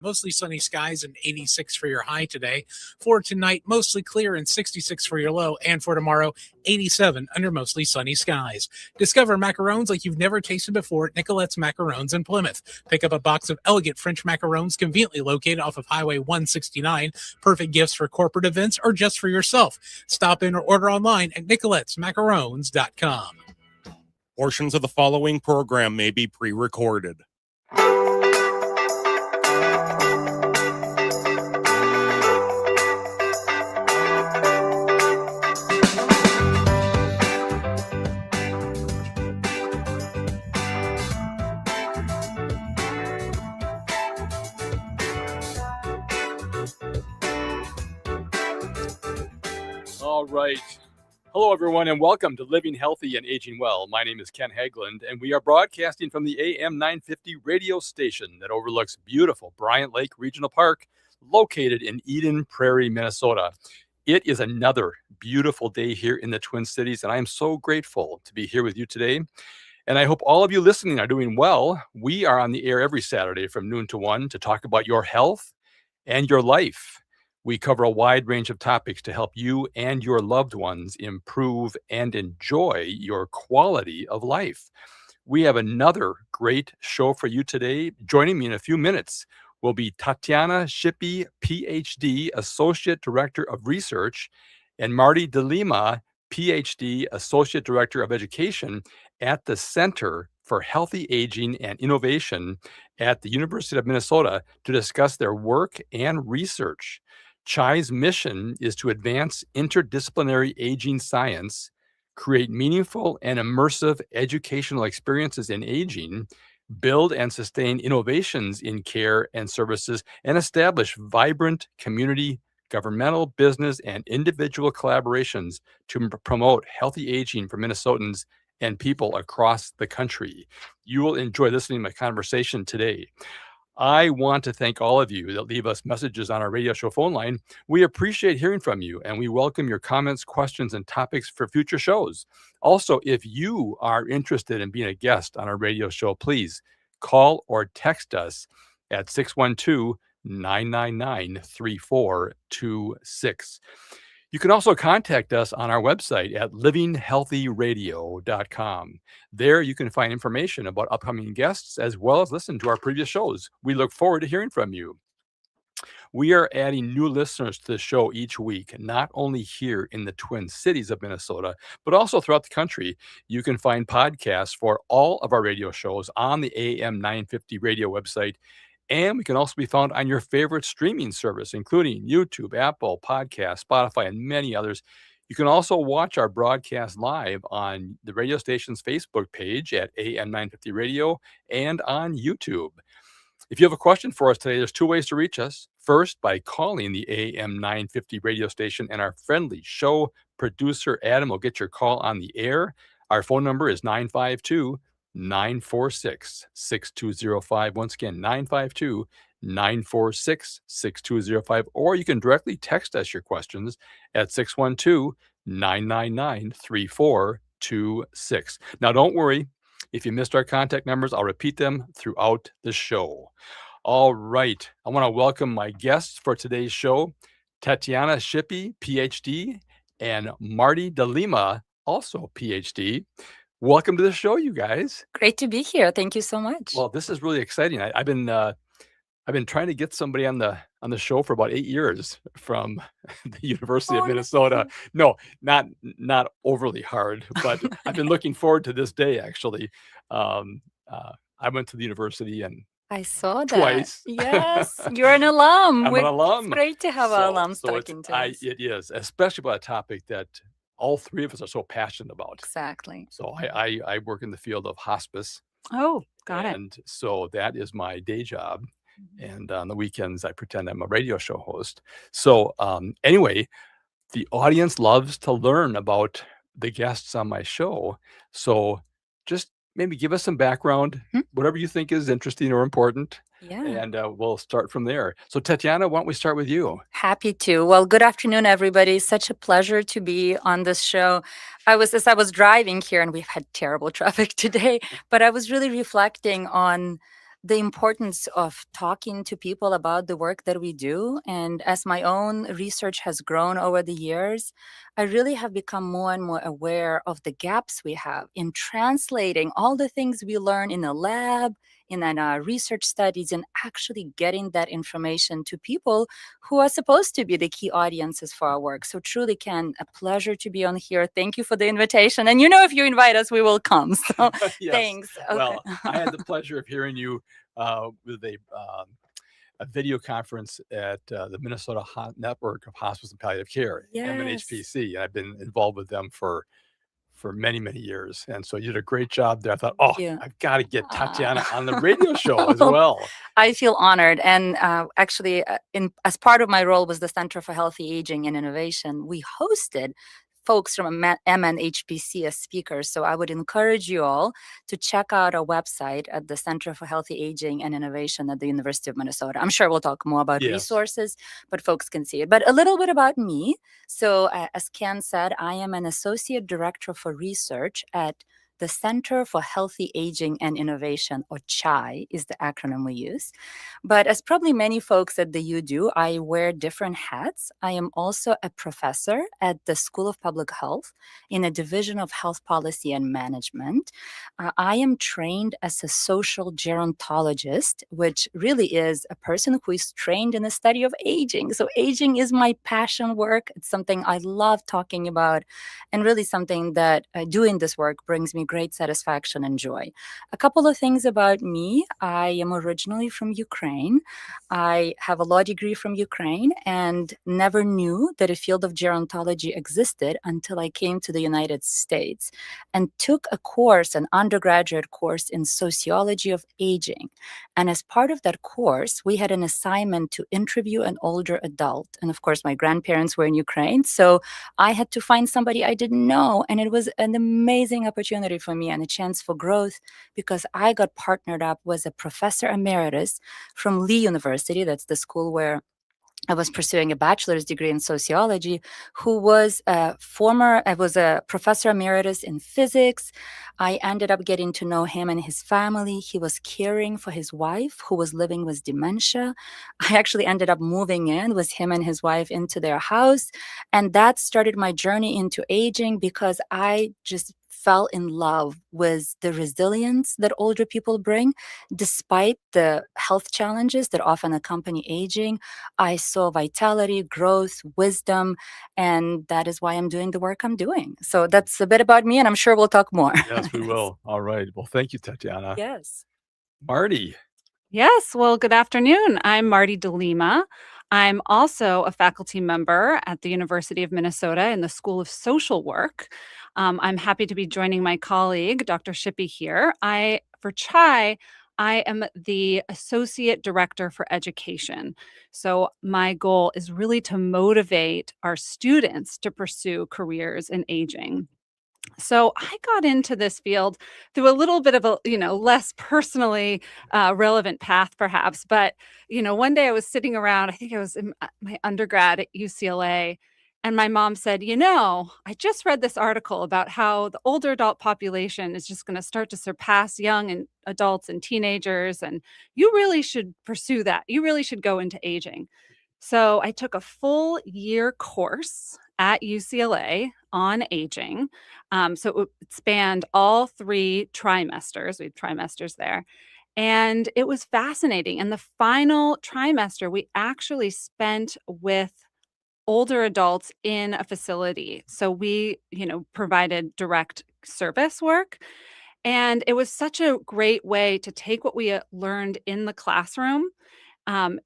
Mostly sunny skies and 86 for your high today. For tonight, mostly clear and 66 for your low. And for tomorrow, 87 under mostly sunny skies. Discover macarons like you've never tasted before at Nicolette's Macarons in Plymouth. Pick up a box of elegant French macarons conveniently located off of Highway 169. Perfect gifts for corporate events or just for yourself. Stop in or order online at nicolettesmacarons.com. Portions of the following program may be pre-recorded. All right. Hello, everyone, and welcome to Living Healthy and Aging Well. My name is Ken Haglind, and we are broadcasting from the AM 950 radio station that overlooks beautiful Bryant Lake Regional Park, located in Eden Prairie, Minnesota. It is another beautiful day here in the Twin Cities, and I am so grateful to be here with you today. And I hope all of you listening are doing well. We are on the air every Saturday from noon to 1 to talk about your health and your life. We cover a wide range of topics to help you and your loved ones improve and enjoy your quality of life. We have another great show for you today. Joining me in a few minutes will be Tetyana Shippee, PhD, Associate Director of Research, and Marti DeLiema, PhD, Associate Director of Education at the Center for Healthy Aging and Innovation at the University of Minnesota to discuss their work and research. CHI's mission is to advance interdisciplinary aging science, create meaningful and immersive educational experiences in aging, build and sustain innovations in care and services, and establish vibrant community, governmental, business, and individual collaborations to promote healthy aging for Minnesotans and people across the country. You will enjoy listening to my conversation today. I want to thank all of you that leave us messages on our radio show phone line. We appreciate hearing from you, and we welcome your comments, questions, and topics for future shows. Also, if you are interested in being a guest on our radio show, please call or text us at 612-999-3426. You can also contact us on our website at livinghealthyradio.com. There you can find information about upcoming guests as well as listen to our previous shows. We look forward to hearing from you. We are adding new listeners to the show each week, not only here in the Twin Cities of Minnesota, but also throughout the country. You can find podcasts for all of our radio shows on the AM 950 radio website. And we can also be found on your favorite streaming service, including YouTube, Apple, Podcast, Spotify, and many others. You can also watch our broadcast live on the radio station's Facebook page at AM 950 Radio and on YouTube. If you have a question for us today, there's two ways to reach us. First, by calling the AM 950 radio station, and our friendly show producer, Adam, will get your call on the air. Our phone number is 952-946-6205. Once again, 952-946-6205. Or you can directly text us your questions at 612-999-3426. Now, don't worry. If you missed our contact numbers, I'll repeat them throughout the show. All right. I want to welcome my guests for today's show, Tetyana Shippee, PhD, and Marti DeLiema, also PhD. Welcome to the show, you guys. Great to be here. Thank you so much. Well, this is really exciting. I've been trying to get somebody on the show for about 8 years from the University of Minnesota. No, not overly hard, but I've been looking forward to this day. Actually, I went to the university and I saw that twice. Yes, you're an alum. I'm an alum. It's great to have alums talking to us. It is, especially about a topic that all three of us are so passionate about. Exactly. So I work in the field of hospice. Oh, got it. And so that is my day job. And on the weekends, I pretend I'm a radio show host. So anyway, the audience loves to learn about the guests on my show. So just maybe give us some background, whatever you think is interesting or important. Yeah. And we'll start from there. So Tetyana, why don't we start with you? Happy to. Well, good afternoon, everybody. Such a pleasure to be on this show. As I was driving here, and we've had terrible traffic today, but I was really reflecting on the importance of talking to people about the work that we do. And as my own research has grown over the years, I really have become more and more aware of the gaps we have in translating all the things we learn in a lab, in our research studies, and actually getting that information to people who are supposed to be the key audiences for our work. So truly, Ken, a pleasure to be on here. Thank you for the invitation. And if you invite us, we will come. So Yes. thanks. Okay. Well, I had the pleasure of hearing you with a video conference at the Minnesota Network of Hospice and Palliative Care, Yes. MNHPC. I've been involved with them for many, many years. And so you did a great job there. I thought, Thank you. I've got to get Tetyana Ah. on the radio show as well. I feel honored. And actually, as part of my role was the Center for Healthy Aging and Innovation, we hosted folks from MNHPC as speakers. So I would encourage you all to check out our website at the Center for Healthy Aging and Innovation at the University of Minnesota. I'm sure we'll talk more about Yes. resources, but folks can see it. But a little bit about me. So as Ken said, I am an Associate Director for Research at the Center for Healthy Aging and Innovation, or CHI is the acronym we use. But as probably many folks at the U do, I wear different hats. I am also a professor at the School of Public Health in a division of health policy and management. I am trained as a social gerontologist, which really is a person who is trained in the study of aging. So aging is my passion work. It's something I love talking about, and really something that doing this work brings me great satisfaction and joy. A couple of things about me. I am originally from Ukraine. I have a law degree from Ukraine and never knew that a field of gerontology existed until I came to the United States and took a course, an undergraduate course in sociology of aging. And as part of that course, we had an assignment to interview an older adult. And of course, my grandparents were in Ukraine. So I had to find somebody I didn't know. And it was an amazing opportunity for me and a chance for growth, because I got partnered up with a professor emeritus from Lee University. That's the school where I was pursuing a bachelor's degree in sociology, who was a professor emeritus in physics. I ended up getting to know him and his family. He was caring for his wife, who was living with dementia. I actually ended up moving in with him and his wife into their house. And that started my journey into aging, because I just fell in love with the resilience that older people bring, despite the health challenges that often accompany aging. I saw vitality, growth, wisdom, and that is why I'm doing the work I'm doing. So that's a bit about me, and I'm sure we'll talk more. Yes, we will. All right. Well, thank you, Tetyana. Yes. Marti. Yes, well, good afternoon. I'm Marti DeLiema. I'm also a faculty member at the University of Minnesota in the School of Social Work. I'm happy to be joining my colleague, Dr. Shippee here. For CHI, I am the Associate Director for Education. So my goal is really to motivate our students to pursue careers in aging. So I got into this field through a little bit of a, less personally relevant path, perhaps. But, one day I was sitting around, I think I was in my undergrad at UCLA, and my mom said, I just read this article about how the older adult population is just going to start to surpass young and adults and teenagers. And you really should pursue that. You really should go into aging. So I took a full year course at UCLA on aging. So it spanned all 3 trimesters. We had trimesters there. And it was fascinating. And the final trimester, we actually spent with older adults in a facility. So we, provided direct service work. And it was such a great way to take what we learned in the classroom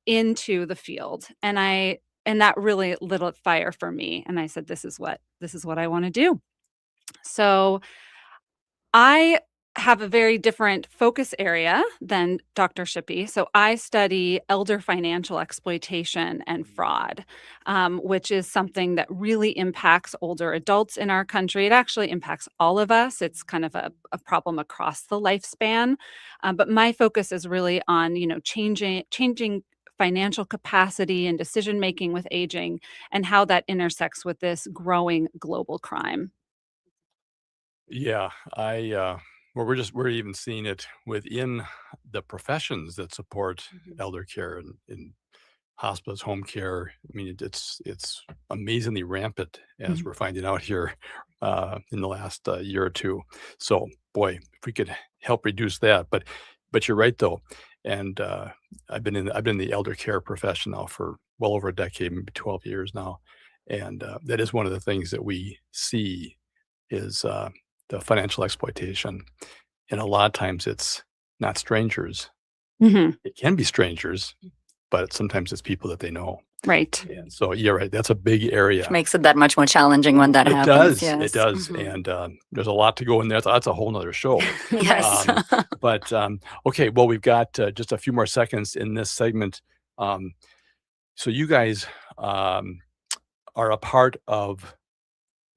into the field. And that really lit a fire for me. And I said, this is what I want to do. So I have a very different focus area than Dr. Shippee. So I study elder financial exploitation and fraud, which is something that really impacts older adults in our country. It actually impacts all of us. It's kind of a problem across the lifespan. But my focus is really on, changing financial capacity and decision making with aging, and how that intersects with this growing global crime. Yeah, Well, we're even seeing it within the professions that support elder care and hospice, home care. I mean, it's amazingly rampant as we're finding out here in the last year or two. So, boy, if we could help reduce that. But you're right though, and I've been in the elder care profession now for well over a decade, maybe 12 years now, and that is one of the things that we see is the financial exploitation, and a lot of times it's not strangers. It can be strangers, but sometimes it's people that they know. Right. And so you're right. That's a big area. Which makes it that much more challenging when that happens. It does. And there's a lot to go in there. That's a whole nother show. Yes. But okay, well, we've got just a few more seconds in this segment. So you guys are a part of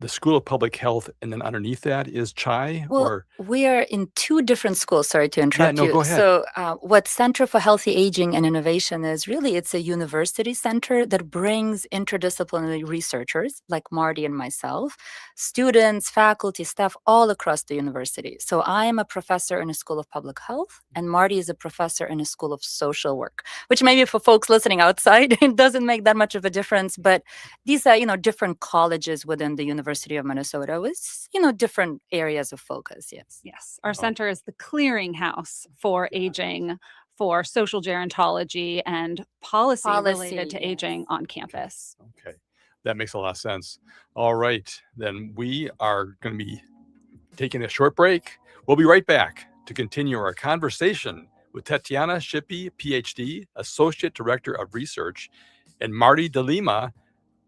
the School of Public Health, and then underneath that is CHI? Well, we are in two different schools. Sorry to interrupt you. Go ahead. So what Center for Healthy Aging and Innovation is, really, it's a university center that brings interdisciplinary researchers like Marty and myself, students, faculty, staff, all across the university. So I am a professor in a School of Public Health, and Marty is a professor in a School of Social Work, which maybe for folks listening outside, it doesn't make that much of a difference. But these are, different colleges within the University of Minnesota with, different areas of focus. Yes. Yes. Our center is the clearinghouse for aging, for social gerontology and policy related to aging on campus. Okay. That makes a lot of sense. All right. Then we are going to be taking a short break. We'll be right back to continue our conversation with Tetyana Shippee, PhD, Associate Director of Research, and Marti DeLiema,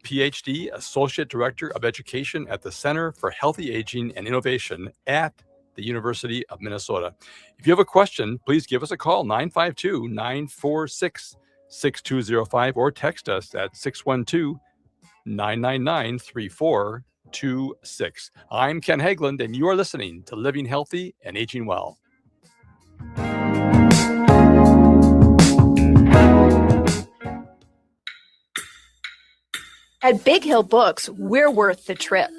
PhD, Associate Director of Education at the Center for Healthy Aging and Innovation at the University of Minnesota. If you have a question, please give us a call, 952-946-6205, or text us at 612-999-3426. I'm Ken Haglind, and you are listening to Living Healthy and Aging Well. At Big Hill Books, we're worth the trip,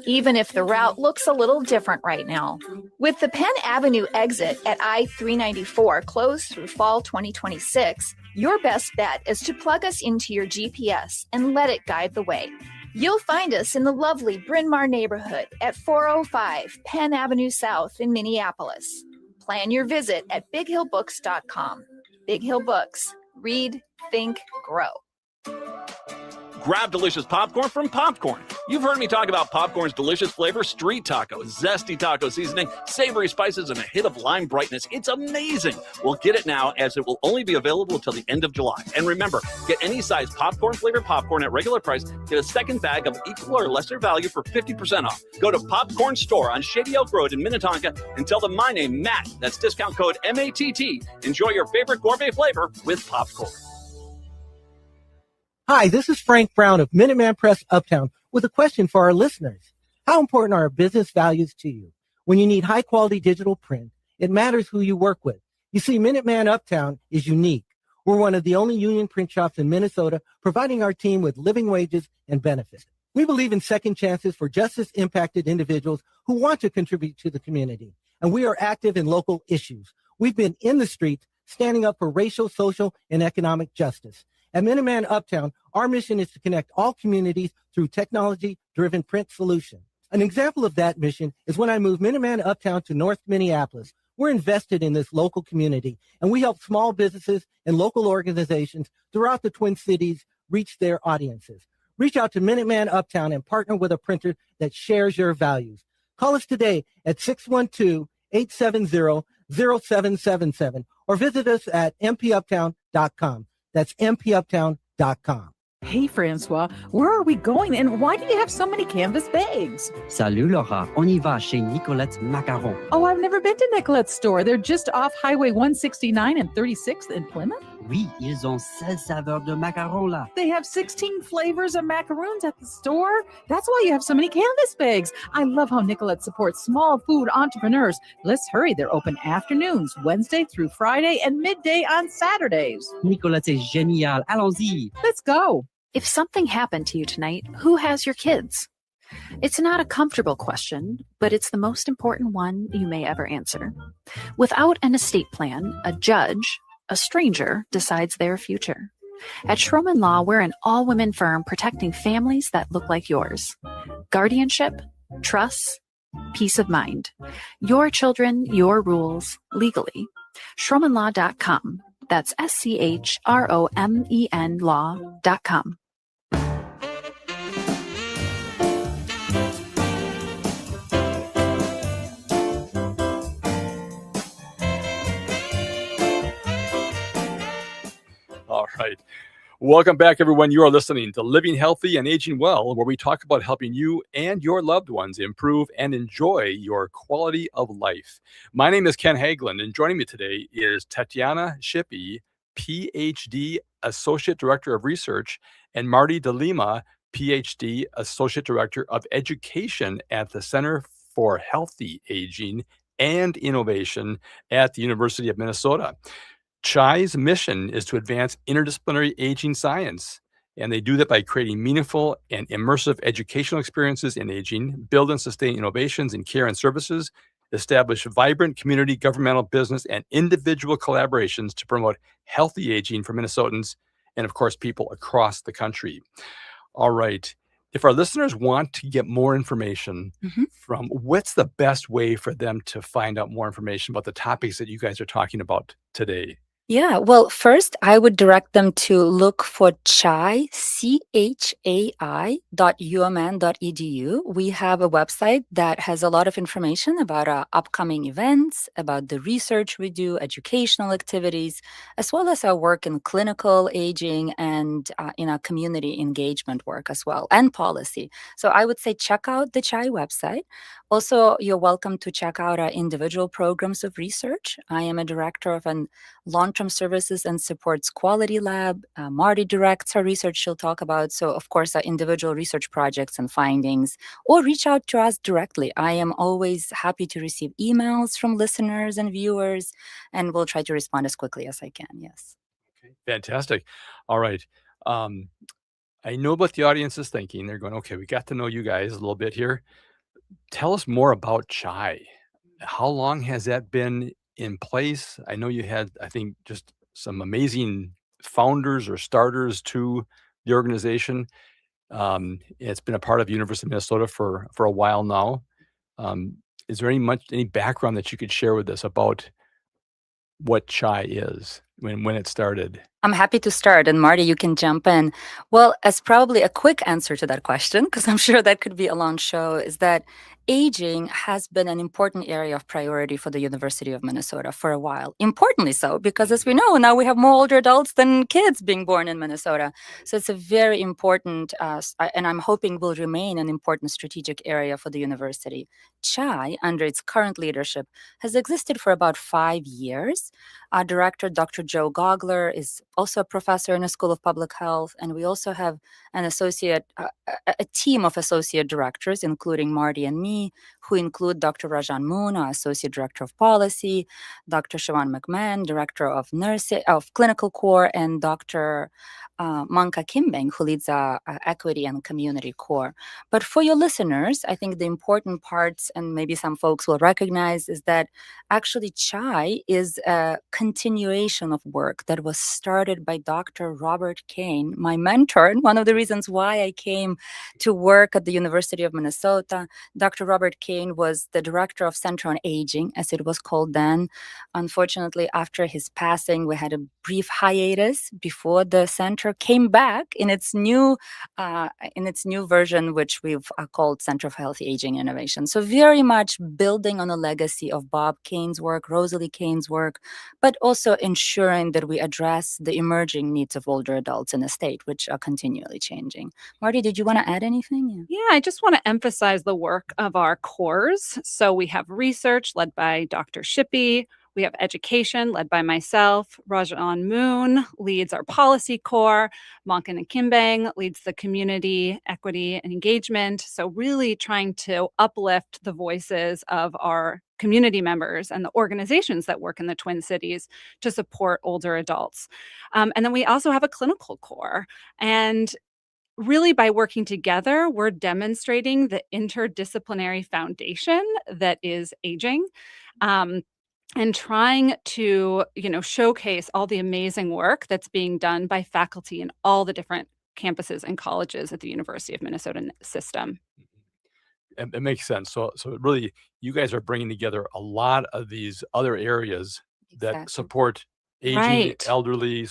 even if the route looks a little different right now. With the Penn Avenue exit at I-394 closed through fall 2026, your best bet is to plug us into your GPS and let it guide the way. You'll find us in the lovely Bryn Mawr neighborhood at 405 Penn Avenue South in Minneapolis. Plan your visit at bighillbooks.com. Big Hill Books. Read, think, grow. Grab delicious popcorn from Popcorn. You've heard me talk about Popcorn's delicious flavor, street taco, zesty taco seasoning, savory spices, and a hit of lime brightness. It's amazing. Well, get it now, as it will only be available until the end of July. And remember, get any size popcorn-flavored popcorn at regular price. Get a second bag of equal or lesser value for 50% off. Go to Popcorn Store on Shady Oak Road in Minnetonka and tell them my name, Matt. That's discount code MATT. Enjoy your favorite gourmet flavor with Popcorn. Hi, this is Frank Brown of Minuteman Press Uptown with a question for our listeners. How important are business values to you? When you need high-quality digital print, it matters who you work with. You see, Minuteman Uptown is unique. We're one of the only union print shops in Minnesota, providing our team with living wages and benefits. We believe in second chances for justice-impacted individuals who want to contribute to the community, and we are active in local issues. We've been in the streets standing up for racial, social, and economic justice. At Minuteman Uptown, our mission is to connect all communities through technology-driven print solutions. An example of that mission is when I moved Minuteman Uptown to North Minneapolis. We're invested in this local community, and we help small businesses and local organizations throughout the Twin Cities reach their audiences. Reach out to Minuteman Uptown and partner with a printer that shares your values. Call us today at 612-870-0777 or visit us at mpuptown.com. That's mpuptown.com. Hey, Francois, where are we going and why do you have so many canvas bags? Salut, Laura. On y va chez Nicolette's Macarons. Oh, I've never been to Nicolette's store. They're just off Highway 169 and 36th in Plymouth. Oui, ils ont 16 saveurs de macarons là. They have 16 flavors of macaroons at the store. That's why you have so many canvas bags. I love how Nicolette supports small food entrepreneurs. Let's hurry. They're open afternoons, Wednesday through Friday, and midday on Saturdays. Nicolette, c'est génial. Allons-y. Let's go. If something happened to you tonight, who has your kids? It's not a comfortable question, but it's the most important one you may ever answer. Without an estate plan, a judge, a stranger, decides their future. At Schroman Law, we're an all-women firm protecting families that look like yours. Guardianship, trusts, peace of mind. Your children, your rules, legally. SchromanLaw.com. That's SCHROMEN law.com. All right. Welcome back, everyone. You are listening to Living Healthy and Aging Well, where we talk about helping you and your loved ones improve and enjoy your quality of life. My name is Ken Haglind, and joining me today is Tetyana Shippee, PhD Associate Director of Research, and Marti DeLiema, PhD Associate Director of Education at the Center for Healthy Aging and Innovation at the University of Minnesota. CHAI's mission is to advance interdisciplinary aging science, and they do that by creating meaningful and immersive educational experiences in aging, build and sustain innovations in care and services, establish vibrant community, governmental, business, and individual collaborations to promote healthy aging for Minnesotans and, of course, people across the country. All right. If our listeners want to get more information from, what's the best way for them to find out more information about the topics that you guys are talking about today? Yeah, well, first I would direct them to look for CHAI, CHAI.umn.edu. We have a website that has a lot of information about our upcoming events, about the research we do, educational activities, as well as our work in clinical aging and in our community engagement work as well, and policy. So I would say check out the CHAI website. Also, you're welcome to check out our individual programs of research. I am a director of an long-term services and supports quality lab. Marti directs our research she'll talk about. So, of course, our individual research projects and findings, or reach out to us directly. I am always happy to receive emails from listeners and viewers, and we'll try to respond as quickly as I can. Yes. Okay, fantastic. All right. I know what the audience is thinking. They're going, okay, we got to know you guys a little bit here. Tell us more about CHAI. How long has that been in place? I know you had, I think, just some amazing founders or starters to the organization. It's been a part of University of Minnesota for a while now. Is there any background that you could share with us about what CHAI is, when it started? I'm happy to start, and Marti, you can jump in. Well, as probably a quick answer to that question, because I'm sure that could be a long show, is that aging has been an important area of priority for the University of Minnesota for a while. Importantly so, because as we know, now we have more older adults than kids being born in Minnesota. So it's a very important, and I'm hoping will remain an important strategic area for the university. CHAI, under its current leadership, has existed for about 5 years. Our director, Dr. Joe Gogler, is also a professor in the School of Public Health, and we also have an associate, a team of associate directors, including Marti and me, who include Dr. Rajan Moon, our associate director of policy, Dr. Siobhan McMahon, director of nursing of clinical core, and Dr. Manka Kimbeng, who leads our equity and community core. But for your listeners, I think the important parts, and maybe some folks will recognize, is that actually CHAI is a continuation of work that was started by Dr. Robert Kane, my mentor, and one of the reasons why I came to work at the University of Minnesota. Dr. Robert Kane was the director of Center on Aging, as it was called then. Unfortunately, after his passing, we had a brief hiatus before the center came back in its new version, which we've called Center for Healthy Aging Innovation. So very much building on a legacy of Bob Kane's work, Rosalie Kane's work, but also ensuring that we address the emerging needs of older adults in the state, which are continually changing. Marti, did you want to add anything? Yeah, I just want to emphasize the work of our cores. So we have research led by Dr. Shippee. We have education led by myself. Rajan Moon leads our policy core. Mankan and Kimbang leads the community, equity, and engagement. So really trying to uplift the voices of our community members and the organizations that work in the Twin Cities to support older adults. And then we also have a clinical core. And really, by working together, we're demonstrating the interdisciplinary foundation that is aging. And trying to, showcase all the amazing work that's being done by faculty in all the different campuses and colleges at the University of Minnesota system. It makes sense. So really, you guys are bringing together a lot of these other areas that Exactly. support aging, Right. elderly,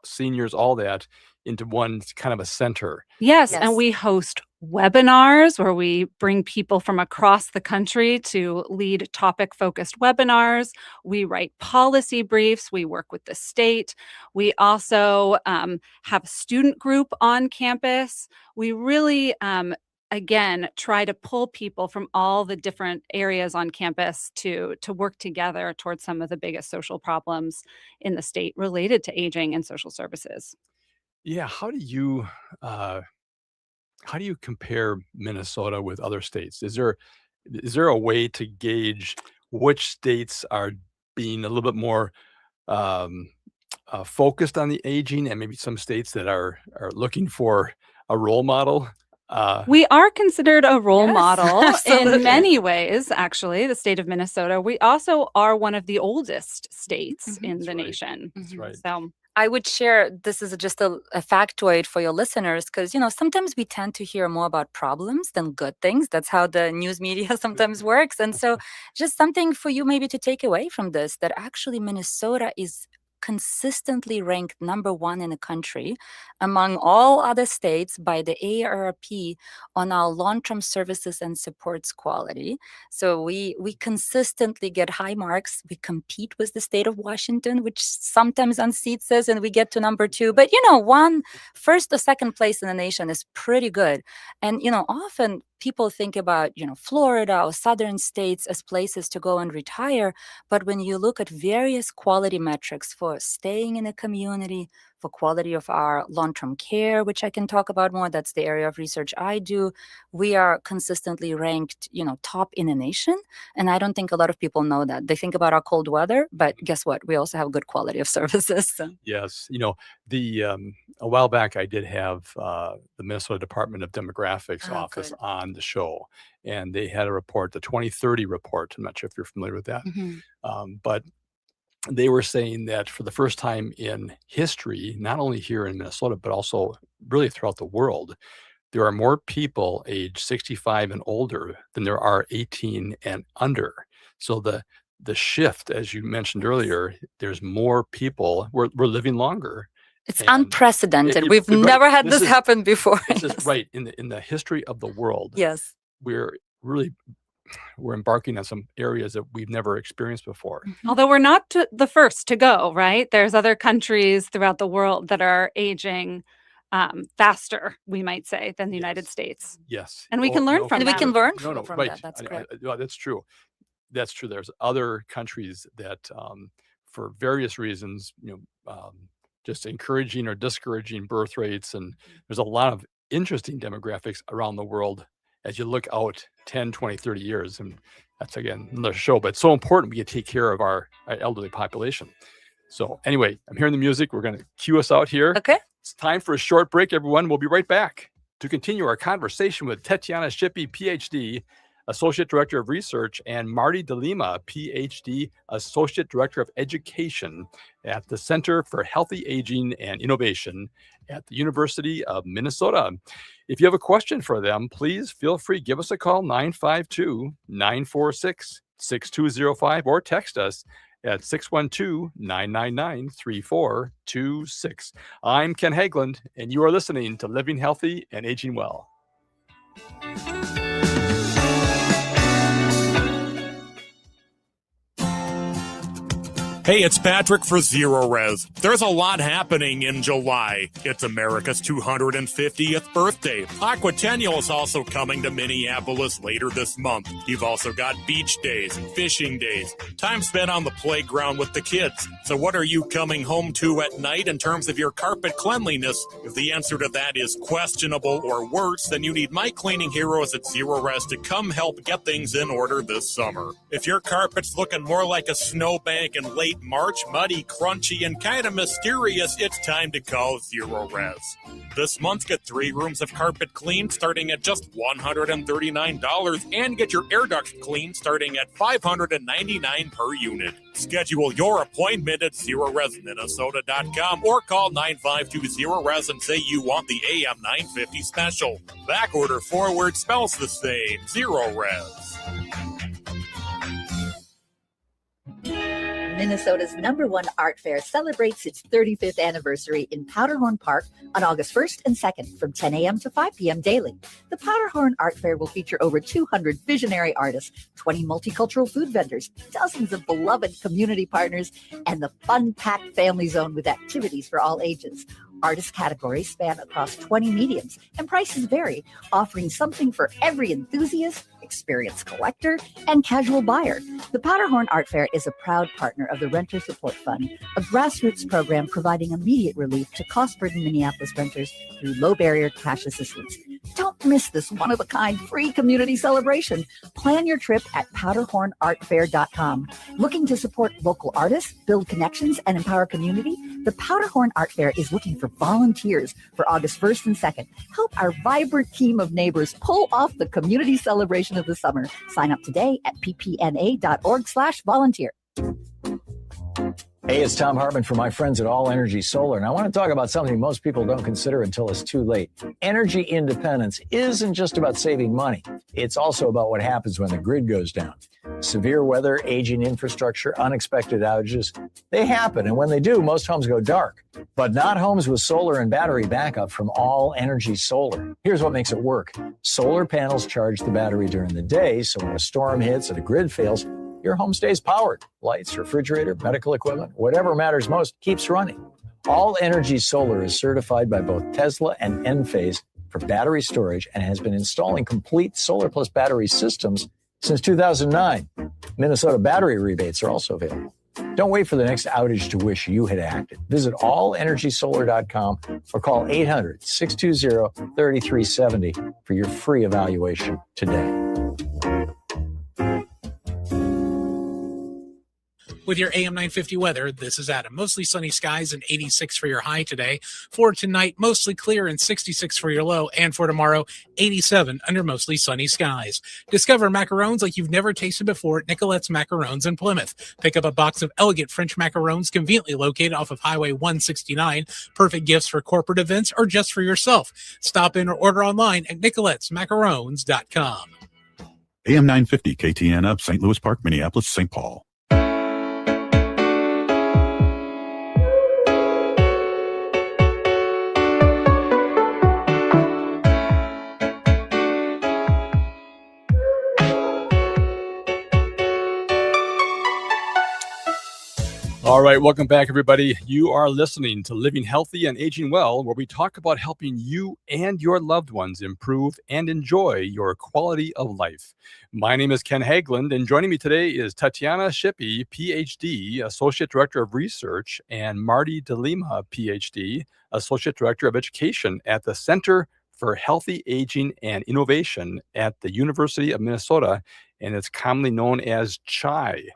seniors, all that into one kind of a center. Yes, Yes. and we host webinars where we bring people from across the country to lead topic-focused webinars. We write policy briefs. We work with the state. We also have a student group on campus. We really, again, try to pull people from all the different areas on campus to work together towards some of the biggest social problems in the state related to aging and social services. Yeah, how do you compare Minnesota with other states? Is there a way to gauge which states are being a little bit more focused on the aging, and maybe some states that are looking for a role model? We are considered a role Yes, model absolutely. in many ways, actually, the state of Minnesota. We also are one of the oldest states Mhm. in That's the right. nation. That's right. So I would share this is just a factoid for your listeners because sometimes we tend to hear more about problems than good things. That's how the news media sometimes works. And so just something for you maybe to take away from this, that actually Minnesota is consistently ranked #1 in the country among all other states by the AARP on our long-term services and supports quality. So we consistently get high marks. We compete with the state of Washington, which sometimes unseats us, and we get to #2. But first or second place in the nation is pretty good. And often people think about Florida or southern states as places to go and retire. But when you look at various quality metrics for staying in a community, for quality of our long-term care, which I can talk about more, that's the area of research I do, we are consistently ranked, top in the nation. And I don't think a lot of people know that. They think about our cold weather, but guess what? We also have good quality of services. So. Yes, a while back I did have the Minnesota Department of Demographics Oh, office good. on the show, and they had a report, the 2030 report. I'm not sure if you're familiar with that, Mhm. but they were saying that for the first time in history, not only here in Minnesota, but also really throughout the world, there are more people age 65 and older than there are 18 and under. So the shift, as you mentioned earlier, there's more people. We're living longer. It's And unprecedented. it- We've right, never had this this is- happen before. This is Yes. right in the history of the world. Yes. We're embarking on some areas that we've never experienced before. although we're not the first to go, right? There's other countries throughout the world that are aging faster, we might say, than the United Yes. States. Yes, And we can learn from And we them. can learn No, from right. that. That's I- correct. well, that's true. That's true. There's other countries that, for various reasons, just encouraging or discouraging birth rates, and there's a lot of interesting demographics around the world as you look out 10, 20, 30 years. And that's, again, another show, but it's so important we can take care of our elderly population. So anyway, I'm hearing the music. We're going to cue us out here. Okay. It's time for a short break, everyone. We'll be right back to continue our conversation with Tetyana Shippee, PhD, Associate Director of Research, and Marti DeLiema, PhD, Associate Director of Education at the Center for Healthy Aging and Innovation at the University of Minnesota. If you have a question for them, please feel free. Give us a call, 952-946-6205, or text us at 612-999-3426. I'm Ken Haglind, and you are listening to Living Healthy and Aging Well. Hey, it's Patrick for Zero Res. There's a lot happening in July. It's America's 250th birthday. Aquatennial is also coming to Minneapolis later this month. You've also got beach days, fishing days, time spent on the playground with the kids. So what are you coming home to at night in terms of your carpet cleanliness? If the answer to that is questionable or worse, then you need my cleaning heroes at Zero Res to come help get things in order this summer. If your carpet's looking more like a snowbank and late late March, muddy, crunchy, and kind of mysterious, it's time to call Zero Res. This month, get 3 rooms of carpet cleaned starting at just $139 and get your air ducts cleaned starting at $599 per unit. Schedule your appointment at ZeroResMinnesota.com or call 9520-RES and say you want the AM 950 special. Back order forward spells the same. Zero Res. Minnesota's #1 art fair celebrates its 35th anniversary in Powderhorn Park on August 1st and 2nd from 10 a.m. to 5 p.m. daily. The Powderhorn Art Fair will feature over 200 visionary artists, 20 multicultural food vendors, dozens of beloved community partners, and the fun-packed family zone with activities for all ages. Artist categories span across 20 mediums, and prices vary, offering something for every enthusiast, experienced collector, and casual buyer. The Powderhorn Art Fair is a proud partner of the Renter Support Fund, a grassroots program providing immediate relief to cost-burdened Minneapolis renters through low-barrier cash assistance. Don't miss this one-of-a-kind free community celebration. Plan your trip at powderhornartfair.com. Looking to support local artists, build connections, and empower community? The Powderhorn Art Fair is looking for volunteers for August 1st and 2nd. Help our vibrant team of neighbors pull off the community celebration of the summer. Sign up today at ppna.org/volunteer. Hey, it's Tom Hartman from my friends at All Energy Solar, and I want to talk about something most people don't consider until it's too late. Energy independence isn't just about saving money. It's also about what happens when the grid goes down. Severe weather, aging infrastructure, unexpected outages, they happen, and when they do, most homes go dark. But not homes with solar and battery backup from All Energy Solar. Here's what makes it work. Solar panels charge the battery during the day, so when a storm hits and a grid fails, your home stays powered. Lights, refrigerator, medical equipment, whatever matters most keeps running. All Energy Solar is certified by both Tesla and Enphase for battery storage and has been installing complete solar plus battery systems since 2009. Minnesota battery rebates are also available. Don't wait for the next outage to wish you had acted. Visit allenergysolar.com or call 800-620-3370 for your free evaluation today. With your AM 950 weather, this is Adam. Mostly sunny skies and 86 for your high today. For tonight, mostly clear and 66 for your low. And for tomorrow, 87 under mostly sunny skies. Discover macarons like you've never tasted before at Nicolette's Macarons in Plymouth. Pick up a box of elegant French macarons conveniently located off of Highway 169. Perfect gifts for corporate events or just for yourself. Stop in or order online at nicolettesmacarons.com. AM 950 KTN up, St. Louis Park, Minneapolis, St. Paul. All right, welcome back, everybody. You are listening to Living Healthy and Aging Well, where we talk about helping you and your loved ones improve and enjoy your quality of life. My name is Ken Haglind, and joining me today is Tetyana Shippee, PhD, Associate Director of Research, and Marti DeLiema, PhD, Associate Director of Education at the Center for Healthy Aging and Innovation at the University of Minnesota, and it's commonly known as CHI.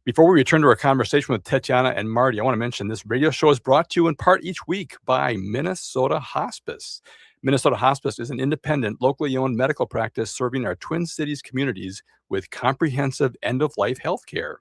Before we return to our conversation with Tetyana and Marti, I want to mention this radio show is brought to you in part each week by Minnesota Hospice. Minnesota Hospice is an independent, locally owned medical practice serving our Twin Cities communities with comprehensive end-of-life health care.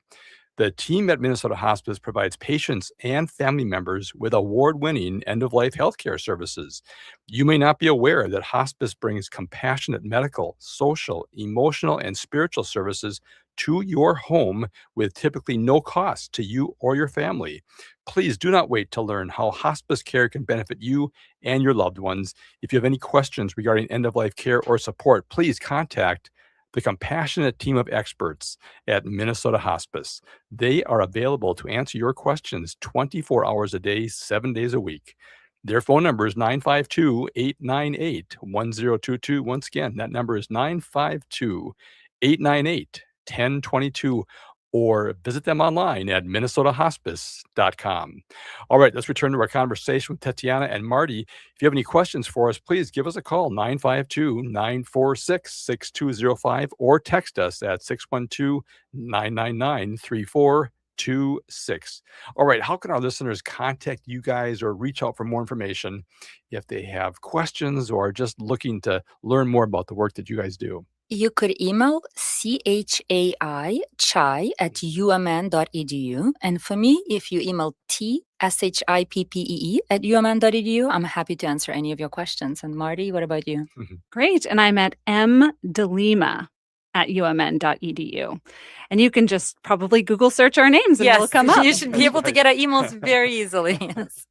The team at Minnesota Hospice provides patients and family members with award-winning end-of-life healthcare services. You may not be aware that hospice brings compassionate medical, social, emotional, and spiritual services to your home with typically no cost to you or your family. Please do not wait to learn how hospice care can benefit you and your loved ones. If you have any questions regarding end-of-life care or support, please contact the compassionate team of experts at Minnesota Hospice. They are available to answer your questions 24 hours a day, 7 days a week. Their phone number is 952-898-1022. Once again, that number is 952-898-1022, or visit them online at minnesotahospice.com. All right, let's return to our conversation with Tetyana and Marti. If you have any questions for us, please give us a call, 952-946-6205, or text us at 612-999-34 26. All right. How can our listeners contact you guys or reach out for more information if they have questions or just looking to learn more about the work that you guys do? You could email chai@umn.edu. And for me, if you email tshippee@umn.edu, I'm happy to answer any of your questions. And Marty, what about you? Great. And I'm at mdelima@umn.edu. And you can just probably Google search our names and it'll come up. You should be able to get our emails very easily. Yes.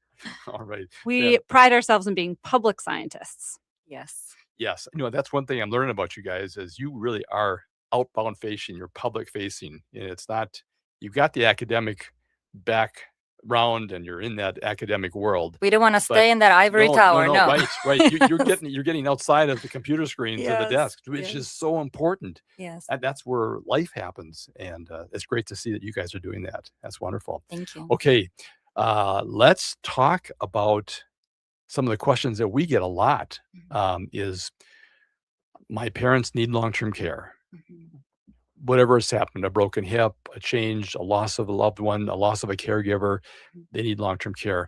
All right. We pride ourselves in being public scientists. Yes. Yes. That's one thing I'm learning about you guys is you really are outbound facing, you're public facing. And it's not, you've got the academic background and you're in that academic world. We don't want to stay in that ivory tower. No. Right. You're getting outside of the computer screen to the desk, which is so important. Yes. And that's where life happens. And it's great to see that you guys are doing that. That's wonderful. Thank you. Okay. Let's talk about some of the questions that we get a lot. Is my parents need long-term care. Whatever has happened, a broken hip, a change, a loss of a loved one, a loss of a caregiver, they need long-term care.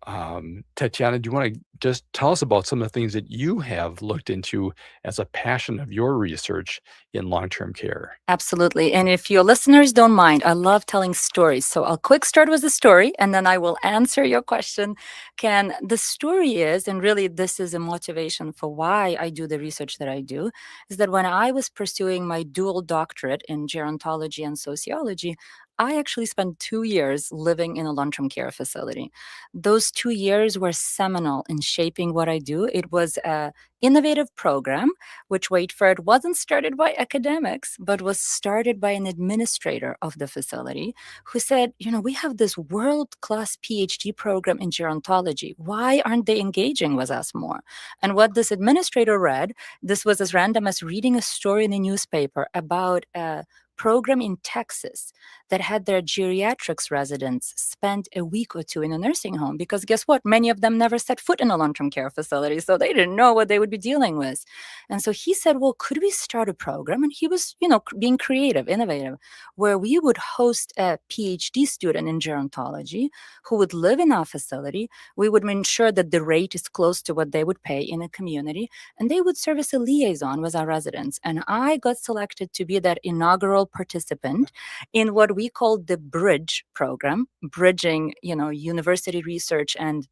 Tetyana, do you want to just tell us about some of the things that you have looked into as a passion of your research in long-term care? Absolutely. And if your listeners don't mind, I love telling stories. So I'll quick start with the story and then I will answer your question. Ken, the story is, and really this is a motivation for why I do the research that I do, is that when I was pursuing my dual doctorate in gerontology and sociology, I actually spent 2 years living in a long-term care facility. Those 2 years were seminal in shaping what I do. It was an innovative program, which, wait for it, wasn't started by academics, but was started by an administrator of the facility who said, we have this world-class PhD program in gerontology. Why aren't they engaging with us more? And what this administrator read, this was as random as reading a story in a newspaper about a program in Texas that had their geriatrics residents spend a week or two in a nursing home, because guess what? Many of them never set foot in a long-term care facility, so they didn't know what they would be dealing with. And so he said, well, could we start a program? And he was, being creative, innovative, where we would host a PhD student in gerontology who would live in our facility. We would ensure that the rate is close to what they would pay in a community, and they would serve as a liaison with our residents. And I got selected to be that inaugural participant in what we called the Bridge program, bridging, university research and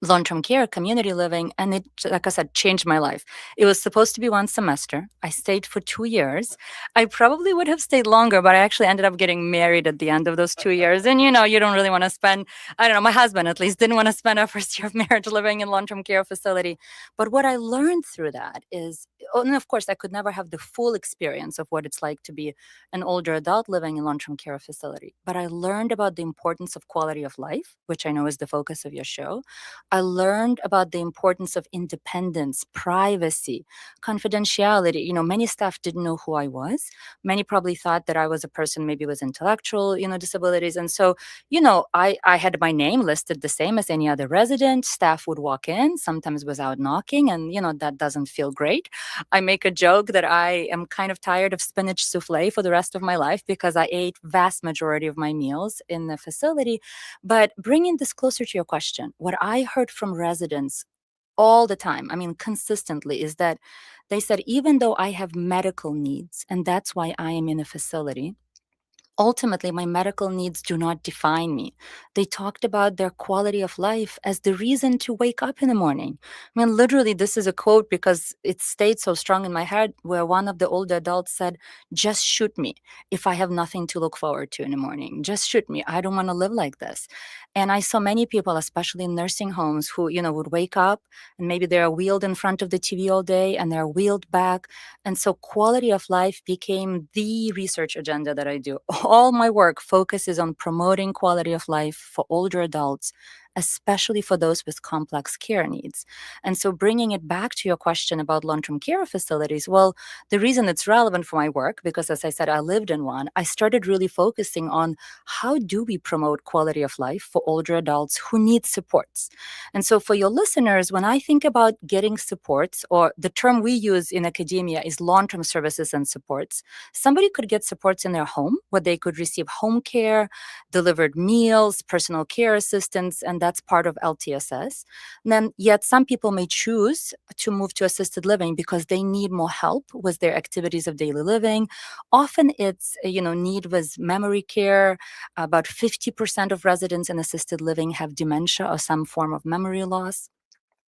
long-term care, community living. And it, like I said, changed my life. It was supposed to be 1 semester. I stayed for 2 years. I probably would have stayed longer, but I actually ended up getting married at the end of those 2 years. And, you don't really want to spend, my husband at least didn't want to spend our first year of marriage living in long-term care facility. But what I learned through that is, and of course, I could never have the full experience of what it's like to be an older adult living in long-term care facility. But I learned about the importance of quality of life, which I know is the focus of your show. I learned about the importance of independence, privacy, confidentiality. Many staff didn't know who I was. Many probably thought that I was a person maybe with intellectual, disabilities. And so, I had my name listed the same as any other resident. Staff would walk in, sometimes without knocking, and, that doesn't feel great. I make a joke that I am kind of tired of spinach souffle for the rest of my life because I ate vast majority of my meals in the facility. But bringing this closer to your question, what I heard from residents all the time, consistently, is that they said, even though I have medical needs, and that's why I am in a facility, ultimately, my medical needs do not define me. They talked about their quality of life as the reason to wake up in the morning. Literally, this is a quote because it stayed so strong in my head, where one of the older adults said, just shoot me if I have nothing to look forward to in the morning. Just shoot me. I don't want to live like this. And I saw many people, especially in nursing homes, who, would wake up and maybe they're wheeled in front of the TV all day and they're wheeled back. And so quality of life became the research agenda that I do. All my work focuses on promoting quality of life for older adults especially for those with complex care needs. And so bringing it back to your question about long-term care facilities, well, the reason it's relevant for my work, because as I said, I lived in one, I started really focusing on how do we promote quality of life for older adults who need supports. And so for your listeners, when I think about getting supports, or the term we use in academia is long-term services and supports, somebody could get supports in their home where they could receive home care, delivered meals, personal care assistance, and that's part of LTSS. And then yet some people may choose to move to assisted living because they need more help with their activities of daily living. Often it's, need with memory care. About 50% of residents in assisted living have dementia or some form of memory loss.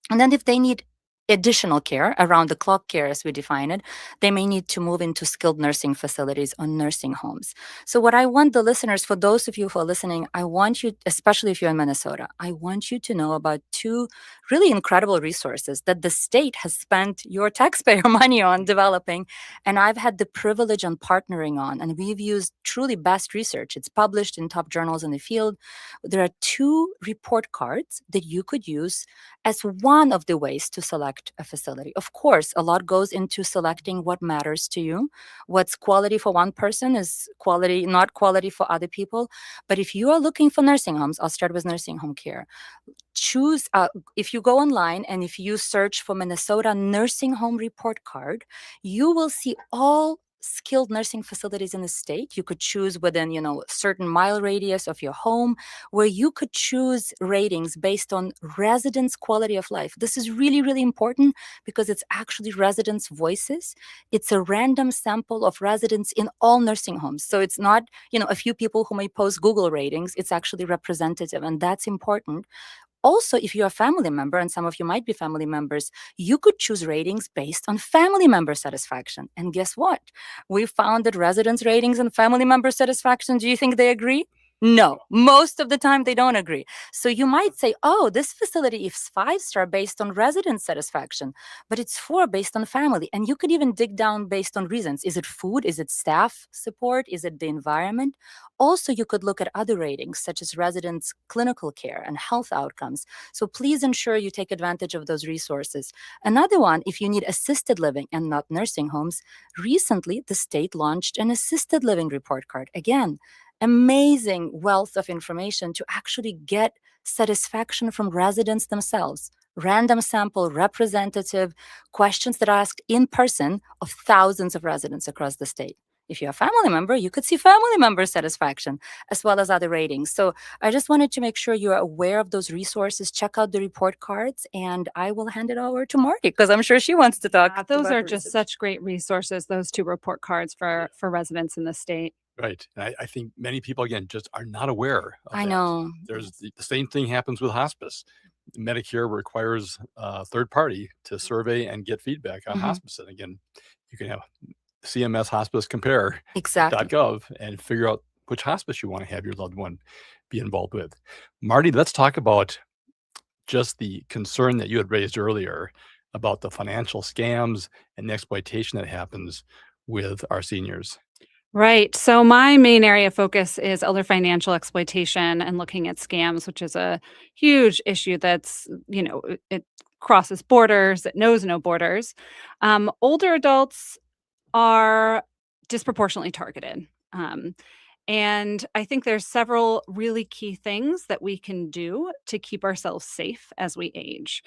And then if they need additional care, around the clock care as we define it, they may need to move into skilled nursing facilities or nursing homes. So what I want the listeners, for those of you who are listening, I want you, especially if you're in Minnesota, I want you to know about two really incredible resources that the state has spent your taxpayer money on developing. And I've had the privilege on partnering on, and we've used truly best research. It's published in top journals in the field. There are two report cards that you could use as one of the ways to select a facility. Of course, a lot goes into selecting what matters to you. What's quality for one person is quality, not quality for other people. But if you are looking for nursing homes, I'll start with nursing home care. Choose, if you go online and if you search for Minnesota nursing home report card, you will see all skilled nursing facilities in the state. You could choose within, a certain mile radius of your home, where you could choose ratings based on residents' quality of life. This is really, really important because it's actually residents' voices. It's a random sample of residents in all nursing homes. So it's not, a few people who may post Google ratings. It's actually representative, and that's important. Also, if you're a family member, and some of you might be family members, you could choose ratings based on family member satisfaction. And guess what? We found that residents' ratings and family member satisfaction, do you think they agree? No, most of the time they don't agree. So you might say, oh, this facility is 5-star based on resident satisfaction, but it's 4 based on family. And you could even dig down based on reasons. Is it food? Is it staff support? Is it the environment? Also, you could look at other ratings, such as residents' clinical care and health outcomes. So please ensure you take advantage of those resources. Another one, if you need assisted living and not nursing homes, recently the state launched an assisted living report card. Again, amazing wealth of information to actually get satisfaction from residents themselves. Random sample, representative questions that are asked in person of thousands of residents across the state. If you're a family member, you could see family member satisfaction as well as other ratings. So I just wanted to make sure you're aware of those resources. Check out the report cards, and I will hand it over to Marty because I'm sure she wants to talk. Those are just such great resources, those two report cards for residents in the state. Right. I think many people, again, just are not aware of I that. know. There's the same thing happens with hospice. Medicare requires a third party to survey and get feedback on hospice. And again, you can have CMS Hospice Compare .gov and figure out which hospice you want to have your loved one be involved with. Marty, let's talk about just the concern that you had raised earlier about the financial scams and the exploitation that happens with our seniors. Right. So my main area of focus is elder financial exploitation and looking at scams, which is a huge issue that's, it crosses borders, it knows no borders. Older adults are disproportionately targeted. And I think there's several really key things that we can do to keep ourselves safe as we age.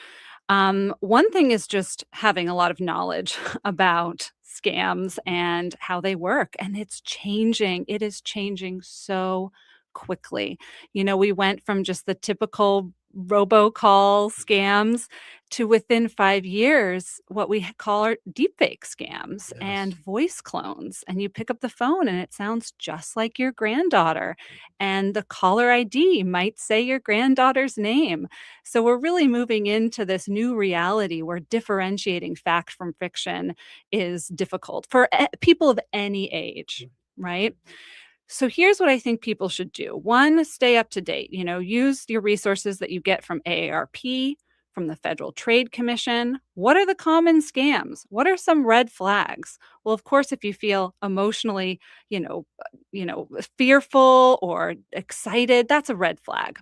One thing is just having a lot of knowledge about scams and how they work. And it's changing. It is changing so quickly. We went from just the typical robocall scams to within 5 years, what we call our deepfake scams and voice clones. And you pick up the phone and it sounds just like your granddaughter. And the caller ID might say your granddaughter's name. So we're really moving into this new reality where differentiating fact from fiction is difficult for people of any age, right? So here's what I think people should do. One, stay up to date. Use your resources that you get from AARP, from the Federal Trade Commission. What are the common scams? What are some red flags? Well, of course, if you feel emotionally, fearful or excited, that's a red flag.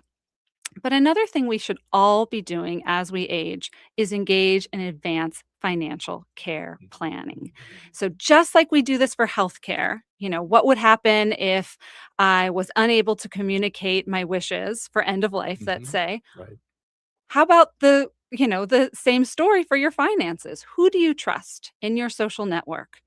But another thing we should all be doing as we age is engage in advanced financial care planning. So just like we do this for healthcare, what would happen if I was unable to communicate my wishes for end of life, let's say? Right. How about the same story for your finances? Who do you trust in your social network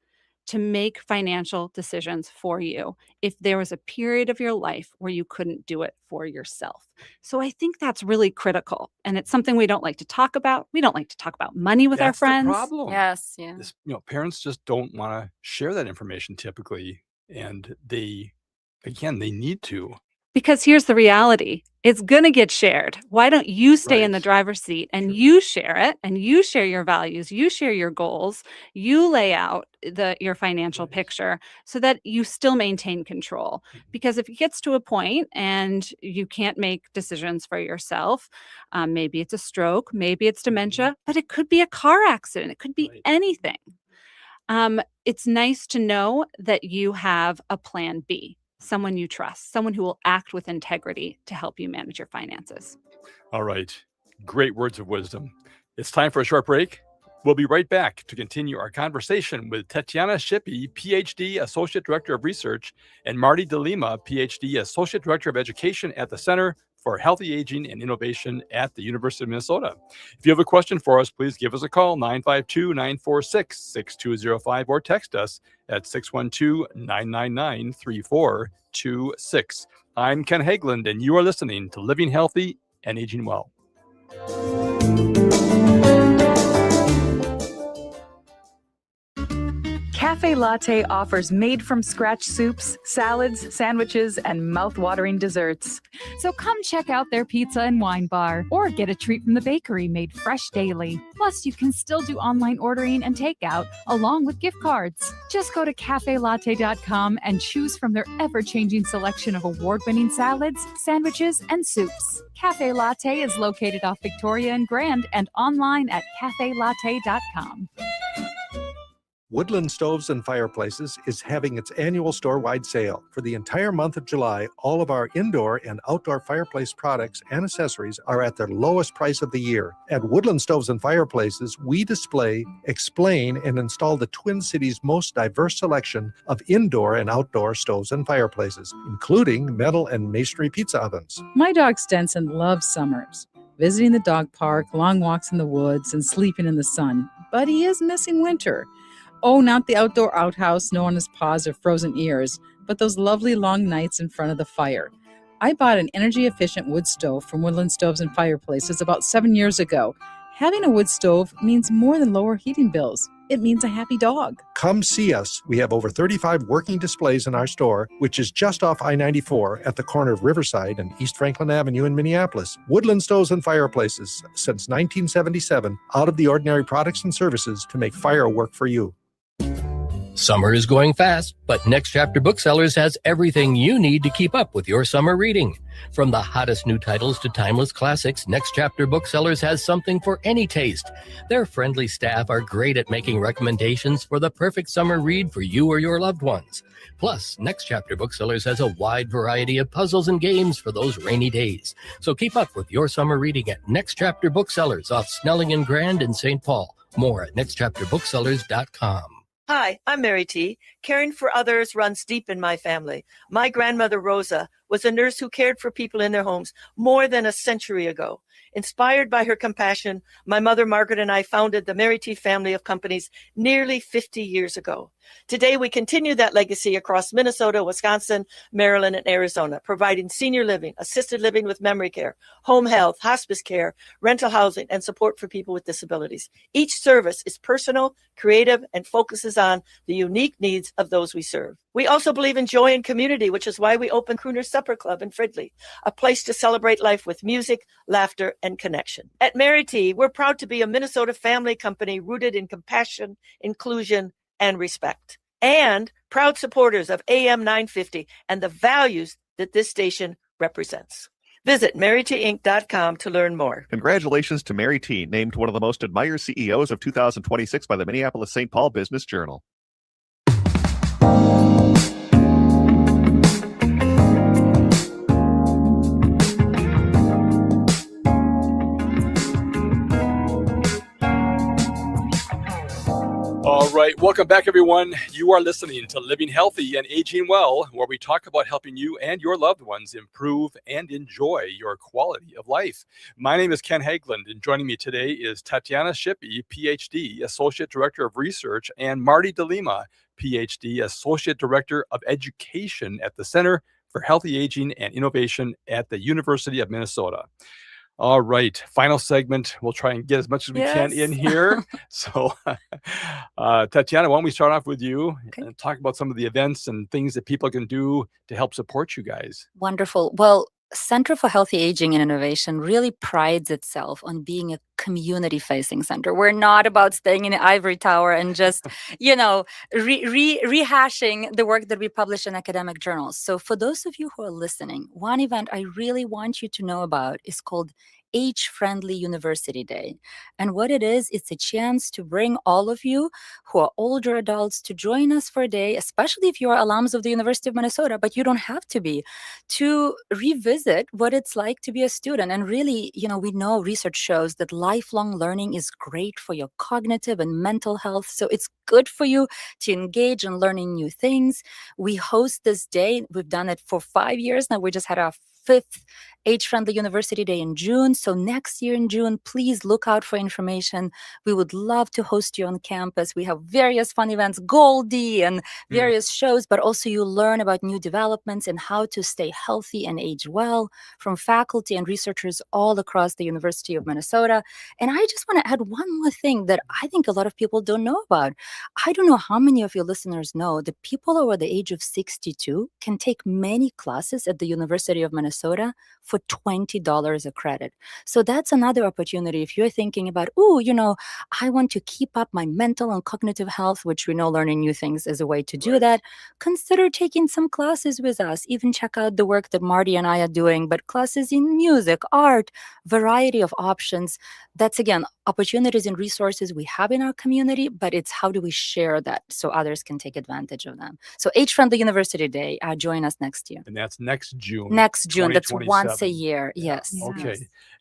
to make financial decisions for you if there was a period of your life where you couldn't do it for yourself? So I think that's really critical. And it's something we don't like to talk about. We don't like to talk about money with our That's friends. the problem. Yes, yeah. Parents just don't want to share that information typically. And they need to. Because here's the reality. It's going to get shared. Why don't you stay in the driver's seat and you share it, and you share your values, you share your goals, you lay out your financial picture so that you still maintain control. Because if it gets to a point and you can't make decisions for yourself, maybe it's a stroke, maybe it's dementia, but it could be a car accident. It could be anything. It's nice to know that you have a plan B. Someone you trust, someone who will act with integrity to help you manage your finances. All right. Great words of wisdom. It's time for a short break. We'll be right back to continue our conversation with Tetyana Shippee, PhD, Associate Director of Research, and Marti DeLiema, PhD, Associate Director of Education at the Center for Healthy Aging and Innovation at the University of Minnesota. If you have a question for us, please give us a call, 952-946-6205, or text us at 612-999-3426. I'm Ken Haglind, and you are listening to Living Healthy and Aging Well. Cafe Latte offers made-from-scratch soups, salads, sandwiches, and mouth-watering desserts. So come check out their pizza and wine bar, or get a treat from the bakery made fresh daily. Plus, you can still do online ordering and takeout, along with gift cards. Just go to cafelatte.com and choose from their ever-changing selection of award-winning salads, sandwiches, and soups. Cafe Latte is located off Victoria and Grand and online at cafelatte.com. Woodland Stoves and Fireplaces is having its annual store-wide sale. For the entire month of July, all of our indoor and outdoor fireplace products and accessories are at their lowest price of the year. At Woodland Stoves and Fireplaces, we display, explain, and install the Twin Cities' most diverse selection of indoor and outdoor stoves and fireplaces, including metal and masonry pizza ovens. My dog Stenson loves summers, visiting the dog park, long walks in the woods, and sleeping in the sun. But he is missing winter. Oh, not the outdoor outhouse, snow on his paws or frozen ears, but those lovely long nights in front of the fire. I bought an energy-efficient wood stove from Woodland Stoves and Fireplaces about 7 years ago. Having a wood stove means more than lower heating bills. It means a happy dog. Come see us. We have over 35 working displays in our store, which is just off I-94 at the corner of Riverside and East Franklin Avenue in Minneapolis. Woodland Stoves and Fireplaces, since 1977, out of the ordinary products and services to make fire work for you. Summer is going fast, but Next Chapter Booksellers has everything you need to keep up with your summer reading. From the hottest new titles to timeless classics, Next Chapter Booksellers has something for any taste. Their friendly staff are great at making recommendations for the perfect summer read for you or your loved ones. Plus, Next Chapter Booksellers has a wide variety of puzzles and games for those rainy days. So keep up with your summer reading at Next Chapter Booksellers off Snelling and Grand in St. Paul. More at nextchapterbooksellers.com. Hi, I'm Mary T. Caring for others runs deep in my family. My grandmother, Rosa, was a nurse who cared for people in their homes more than a century ago. Inspired by her compassion, my mother, Margaret, and I founded the Mary T. family of companies nearly 50 years ago. Today, we continue that legacy across Minnesota, Wisconsin, Maryland, and Arizona, providing senior living, assisted living with memory care, home health, hospice care, rental housing, and support for people with disabilities. Each service is personal, creative, and focuses on the unique needs of those we serve. We also believe in joy and community, which is why we opened Crooner Supper Club in Fridley, a place to celebrate life with music, laughter, and connection. At Mary T., we're proud to be a Minnesota family company rooted in compassion, inclusion, and respect, and proud supporters of AM 950 and the values that this station represents. Visit MaryTinc.com to learn more. Congratulations to Mary T., named one of the most admired CEOs of 2026 by the Minneapolis-St. Paul Business Journal. All right. Welcome back, everyone. You are listening to Living Healthy and Aging Well, where we talk about helping you and your loved ones improve and enjoy your quality of life. My name is Ken Haglind, and joining me today is Tetyana Shippee, PhD, Associate Director of Research, and Marti DeLiema, PhD, Associate Director of Education at the Center for Healthy Aging and Innovation at the University of Minnesota. All right, final segment. We'll try and get as much as we can in here. So, Tetyana, why don't we start off with you and talk about some of the events and things that people can do to help support you guys? Wonderful. Well, Center for Healthy Aging and Innovation really prides itself on being a community-facing center. We're not about staying in the ivory tower and just, rehashing the work that we publish in academic journals. So for those of you who are listening, one event I really want you to know about is called Age-Friendly University Day. And what it is, it's a chance to bring all of you who are older adults to join us for a day, especially if you are alums of the University of Minnesota, but you don't have to be, to revisit what it's like to be a student. And really, we know research shows that lifelong learning is great for your cognitive and mental health. So it's good for you to engage in learning new things. We host this day. We've done it for 5 years now. We just had our 5th Age-Friendly University Day in June. So next year in June, please look out for information. We would love to host you on campus. We have various fun events, Goldie and various shows, but also you learn about new developments and how to stay healthy and age well from faculty and researchers all across the University of Minnesota. And I just want to add one more thing that I think a lot of people don't know about. I don't know how many of your listeners know that people over the age of 62 can take many classes at the University of Minnesota for $20 a credit. So that's another opportunity. If you're thinking about, I want to keep up my mental and cognitive health, which we know learning new things is a way to do that, consider taking some classes with us. Even check out the work that Marty and I are doing, but classes in music, art, variety of options. That's, again, opportunities and resources we have in our community, but it's how do we share that so others can take advantage of them. So Age-Friendly University Day, join us next year. And that's next June. Next June. That's once a year. Yes. Okay.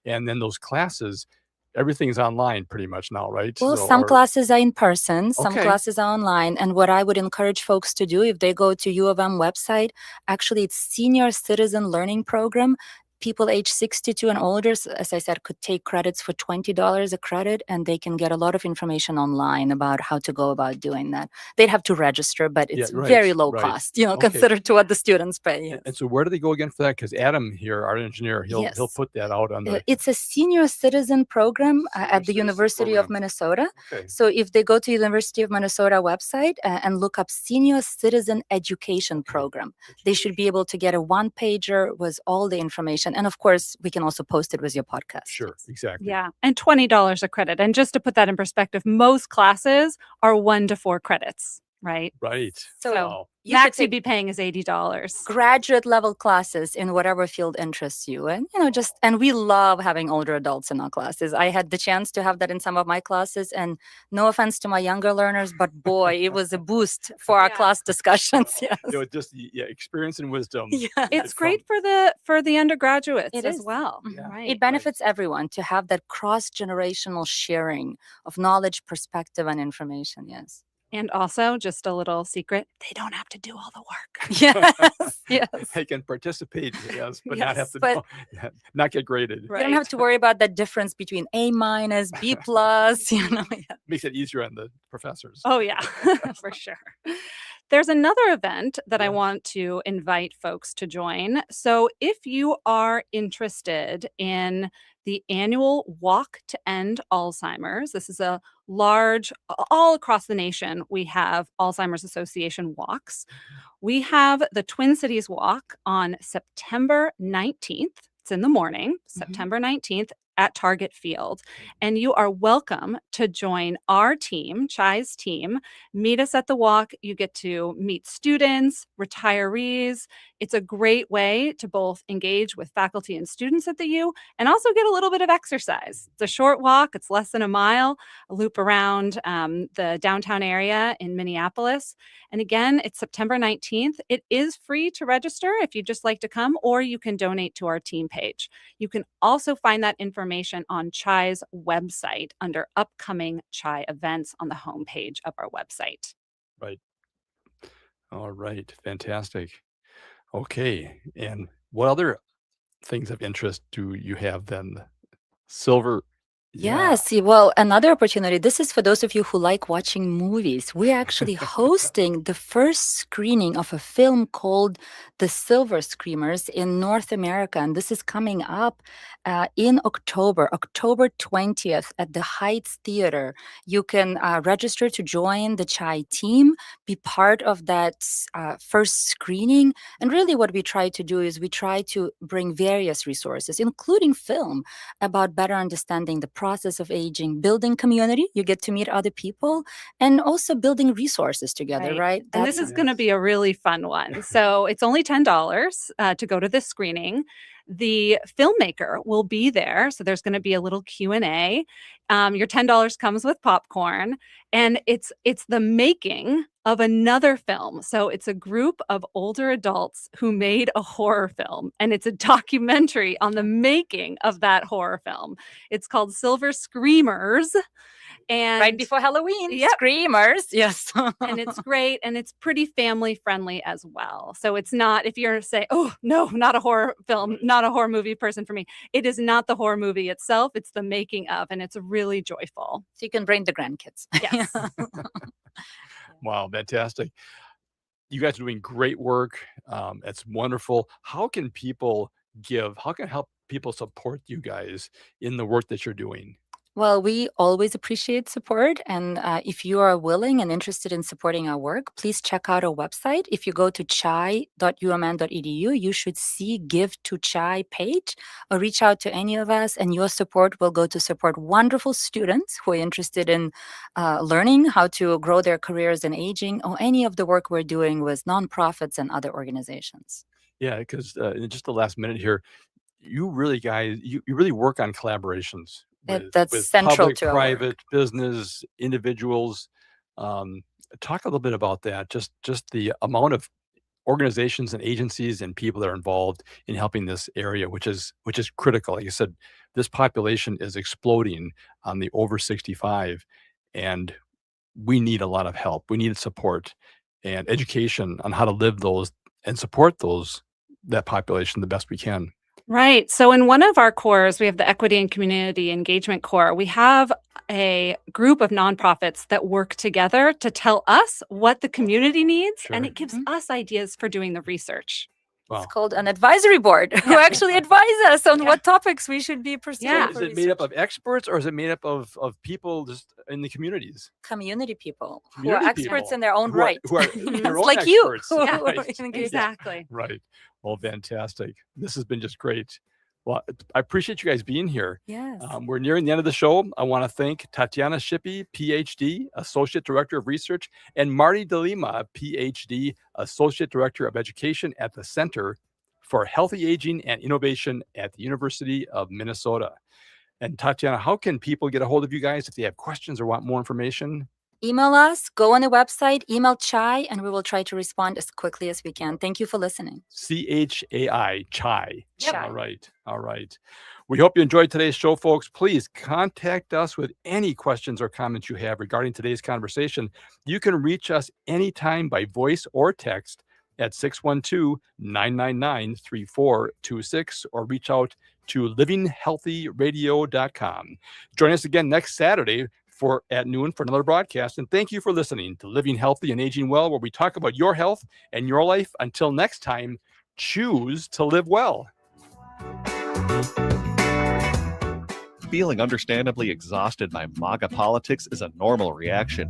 And then those classes, everything's online pretty much now, right? Well, some classes are in person, some classes are online. And what I would encourage folks to do if they go to U of M website, actually it's Senior Citizen Learning Program. People age 62 and older, as I said, could take credits for $20 a credit, and they can get a lot of information online about how to go about doing that. They'd have to register, but it's very low cost, considered to what the students pay. Yes. And so where do they go again for that? Because Adam here, our engineer, he'll put that out on the... It's a senior citizen program at the University of Minnesota. So if they go to University of Minnesota website and look up Senior Citizen Education Program, they should be able to get a one-pager with all the information. And of course, we can also post it with your podcast. Sure, exactly. Yeah, and $20 a credit. And just to put that in perspective, most classes are 1 to 4 credits, right? Right. So max you'd be paying is $80. Graduate level classes in whatever field interests you. And, and we love having older adults in our classes. I had the chance to have that in some of my classes, and no offense to my younger learners, but boy, it was a boost for our class discussions. Yes. Just experience and wisdom. Yeah. It's great for the undergraduates as well. Yeah. Right. It benefits everyone to have that cross-generational sharing of knowledge, perspective, and information. Yes. And also, just a little secret, they don't have to do all the work. Yes. They can participate, but not have to not get graded. You don't have to worry about that difference between A-, B+, Makes it easier on the professors. Oh, yeah, for sure. There's another event that I want to invite folks to join. So if you are interested in the annual Walk to End Alzheimer's, this is a large, all across the nation, we have Alzheimer's Association walks. We have the Twin Cities Walk on September 19th. It's in the morning, September 19th at Target Field. And you are welcome to join our team, Chai's team. Meet us at the walk. You get to meet students, retirees. It's a great way to both engage with faculty and students at the U and also get a little bit of exercise. It's a short walk, it's less than a mile, a loop around the downtown area in Minneapolis. And again, it's September 19th. It is free to register if you'd just like to come, or you can donate to our team page. You can also find that information on CHI's website under upcoming CHI events on the homepage of our website. Right. All right. Fantastic. Okay. And what other things of interest do you have then? Silver. Yes, well, another opportunity. This is for those of you who like watching movies. We're actually hosting the first screening of a film called The Silver Screamers in North America. And this is coming up in October 20th at the Heights Theater. You can register to join the CHI team, be part of that first screening. And really what we try to do is we try to bring various resources, including film, about better understanding the process of aging, building community. You get to meet other people, and also building resources together, right? And this is going to be a really fun one. So it's only $10 to go to this screening. The filmmaker will be there, so there's going to be a little Q&A. Your $10 comes with popcorn, and it's the making of another film. So it's a group of older adults who made a horror film, and it's a documentary on the making of that horror film. It's called Silver Screamers. And right before Halloween, Yep. Screamers. Yes. And it's great, and it's pretty family friendly as well. So it's not, if you're say, oh no, not a horror film, not a horror movie person for me. It is not the horror movie itself. It's the making of, and it's really joyful. So you can bring the grandkids. Yes. Wow, fantastic. You guys are doing great work. It's wonderful. How can people give? How can help people support you guys in the work that you're doing? Well, we always appreciate support. And if you are willing and interested in supporting our work, please check out our website. If you go to chi.umn.edu, you should see Give to CHI page, or reach out to any of us, and your support will go to support wonderful students who are interested in learning how to grow their careers in aging, or any of the work we're doing with nonprofits and other organizations. Yeah, because in just the last minute here, you really guys, you really work on collaborations. That's central public, to our work. private, business, individuals. Talk a little bit about that. Just the amount of organizations and agencies and people that are involved in helping this area, which is critical. Like you said, this population is exploding on the over 65, and we need a lot of help. We need support and education on how to live those and support that population the best we can. Right. So in one of our cores, we have the Equity and Community Engagement Core. We have a group of nonprofits that work together to tell us what the community needs, and it gives us ideas for doing the research. Wow. It's called an advisory board who actually advise us on what topics we should be pursuing. Yeah. Is it made up of experts, or is it made up of people just in the communities? Community people who Community are experts people in their own who are- right. who are their own like you. experts. who Yeah, are right. engaged. Exactly. Right. Well, fantastic. This has been just great. Well, I appreciate you guys being here. Yes. We're nearing the end of the show. I want to thank Tetyana Shippee, PhD, Associate Director of Research, and Marti DeLiema, PhD, Associate Director of Education at the Center for Healthy Aging and Innovation at the University of Minnesota. And Tetyana, how can people get a hold of you guys if they have questions or want more information? Email us, go on the website, email CHI, and we will try to respond as quickly as we can. Thank you for listening. CHAI, CHI. Yep. All right. All right. We hope you enjoyed today's show, folks. Please contact us with any questions or comments you have regarding today's conversation. You can reach us anytime by voice or text at 612-999-3426, or reach out to livinghealthyradio.com. Join us again next Saturday at noon for another broadcast. And thank you for listening to Living Healthy and Aging Well, where we talk about your health and your life. Until next time, choose to live well. Feeling understandably exhausted by MAGA politics is a normal reaction.